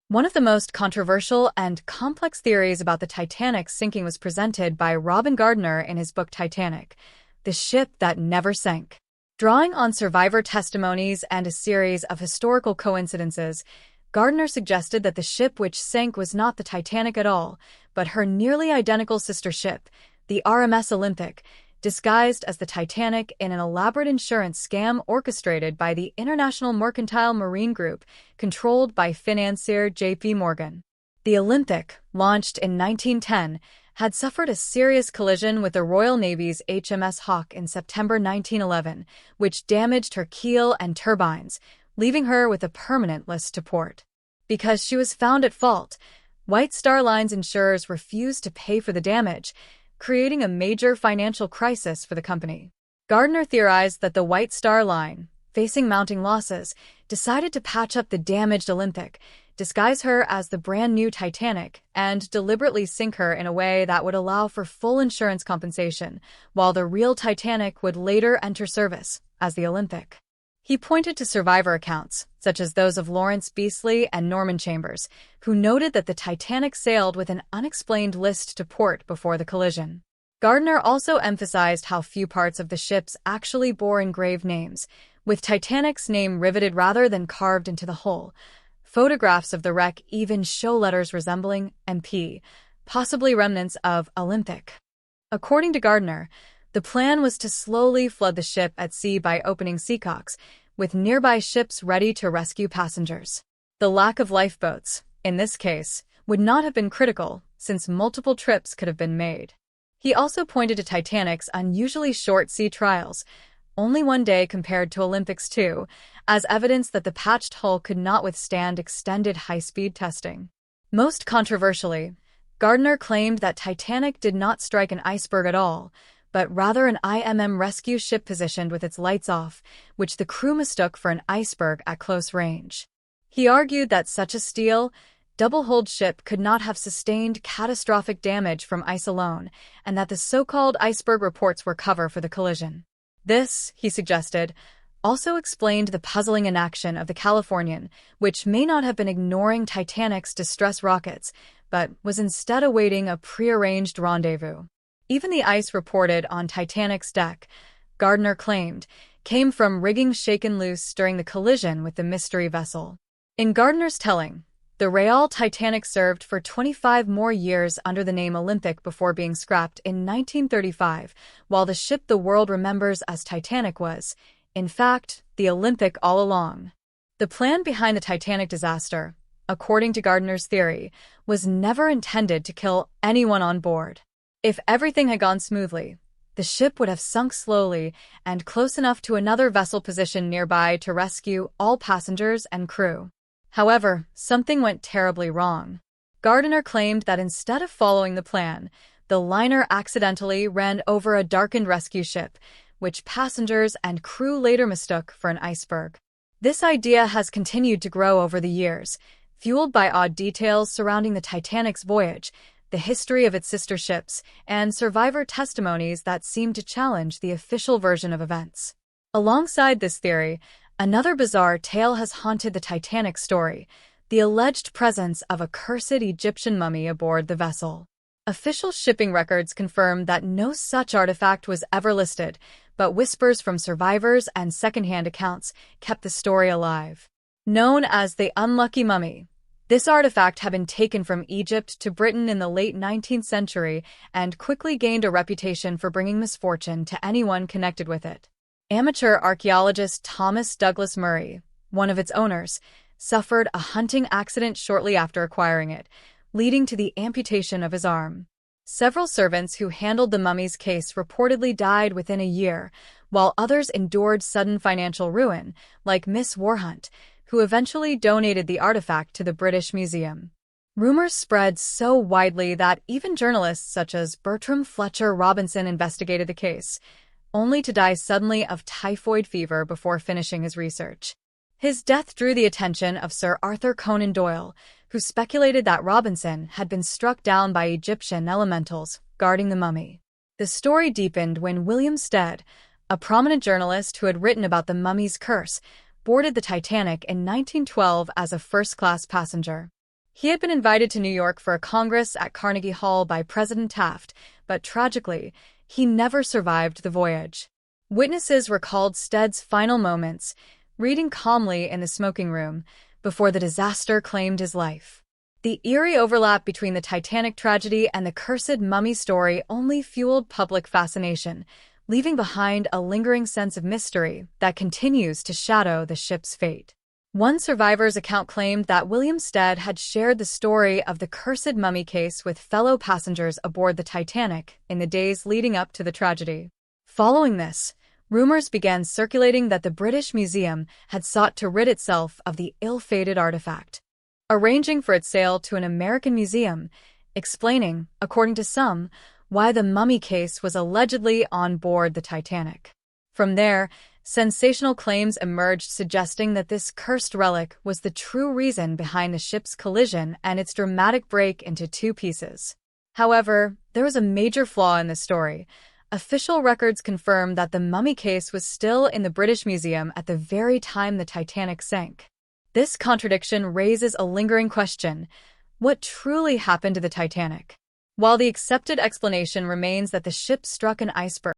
One of the most controversial and complex theories about the Titanic's sinking was presented by Robin Gardner in his book Titanic, The Ship That Never Sank. Drawing on survivor testimonies and a series of historical coincidences, Gardner suggested that the ship which sank was not the Titanic at all, but her nearly identical sister ship, the RMS Olympic, disguised as the Titanic in an elaborate insurance scam orchestrated by the International Mercantile Marine Group, controlled by financier J.P. Morgan. The Olympic, launched in 1910, had suffered a serious collision with the Royal Navy's HMS Hawke in September 1911, which damaged her keel and turbines, leaving her with a permanent list to port. Because she was found at fault, White Star Line's insurers refused to pay for the damage, creating a major financial crisis for the company. Gardner theorized that the White Star Line, facing mounting losses, decided to patch up the damaged Olympic, disguise her as the brand-new Titanic, and deliberately sink her in a way that would allow for full insurance compensation, while the real Titanic would later enter service as the Olympic. He pointed to survivor accounts, such as those of Lawrence Beasley and Norman Chambers, who noted that the Titanic sailed with an unexplained list to port before the collision. Gardner also emphasized how few parts of the ships actually bore engraved names, with Titanic's name riveted rather than carved into the hull. Photographs of the wreck even show letters resembling MP, possibly remnants of Olympic. According to Gardner, the plan was to slowly flood the ship at sea by opening seacocks, with nearby ships ready to rescue passengers. The lack of lifeboats, in this case, would not have been critical, since multiple trips could have been made. He also pointed to Titanic's unusually short sea trials, only one day compared to Olympic's 2, as evidence that the patched hull could not withstand extended high-speed testing. Most controversially, Gardner claimed that Titanic did not strike an iceberg at all, but rather an IMM rescue ship positioned with its lights off, which the crew mistook for an iceberg at close range. He argued that such a steel, double-hulled ship could not have sustained catastrophic damage from ice alone, and that the so-called iceberg reports were cover for the collision. This, he suggested, also explained the puzzling inaction of the Californian, which may not have been ignoring Titanic's distress rockets, but was instead awaiting a prearranged rendezvous. Even the ice reported on Titanic's deck, Gardner claimed, came from rigging shaken loose during the collision with the mystery vessel. In Gardner's telling, the Real Titanic served for 25 more years under the name Olympic before being scrapped in 1935, while the ship the world remembers as Titanic was, in fact, the Olympic all along. The plan behind the Titanic disaster, according to Gardner's theory, was never intended to kill anyone on board. If everything had gone smoothly, the ship would have sunk slowly and close enough to another vessel positioned nearby to rescue all passengers and crew. However, something went terribly wrong. Gardner claimed that instead of following the plan, the liner accidentally ran over a darkened rescue ship, which passengers and crew later mistook for an iceberg. This idea has continued to grow over the years, fueled by odd details surrounding the Titanic's voyage, the history of its sister ships, and survivor testimonies that seem to challenge the official version of events. Alongside this theory, another bizarre tale has haunted the Titanic story, the alleged presence of a cursed Egyptian mummy aboard the vessel. Official shipping records confirm that no such artifact was ever listed, but whispers from survivors and second-hand accounts kept the story alive. Known as the Unlucky Mummy, this artifact had been taken from Egypt to Britain in the late 19th century and quickly gained a reputation for bringing misfortune to anyone connected with it. Amateur archaeologist Thomas Douglas Murray, one of its owners, suffered a hunting accident shortly after acquiring it, leading to the amputation of his arm. Several servants who handled the mummy's case reportedly died within a year, while others endured sudden financial ruin, like Miss Warhunt, who eventually donated the artifact to the British Museum. Rumors spread so widely that even journalists such as Bertram Fletcher Robinson investigated the case, only to die suddenly of typhoid fever before finishing his research. His death drew the attention of Sir Arthur Conan Doyle, who speculated that Robinson had been struck down by Egyptian elementals guarding the mummy. The story deepened when William Stead, a prominent journalist who had written about the mummy's curse, boarded the Titanic in 1912 as a first-class passenger. He had been invited to New York for a congress at Carnegie Hall by President Taft, but tragically, he never survived the voyage. Witnesses recalled Stead's final moments, reading calmly in the smoking room, before the disaster claimed his life. The eerie overlap between the Titanic tragedy and the cursed mummy story only fueled public fascination, leaving behind a lingering sense of mystery that continues to shadow the ship's fate. One survivor's account claimed that William Stead had shared the story of the cursed mummy case with fellow passengers aboard the Titanic in the days leading up to the tragedy. Following this, rumors began circulating that the British Museum had sought to rid itself of the ill-fated artifact, arranging for its sale to an American museum, explaining, according to some, why the mummy case was allegedly on board the Titanic. From there, sensational claims emerged suggesting that this cursed relic was the true reason behind the ship's collision and its dramatic break into two pieces. However, there was a major flaw in the story. Official records confirm that the mummy case was still in the British Museum at the very time the Titanic sank. This contradiction raises a lingering question: what truly happened to the Titanic? While the accepted explanation remains that the ship struck an iceberg,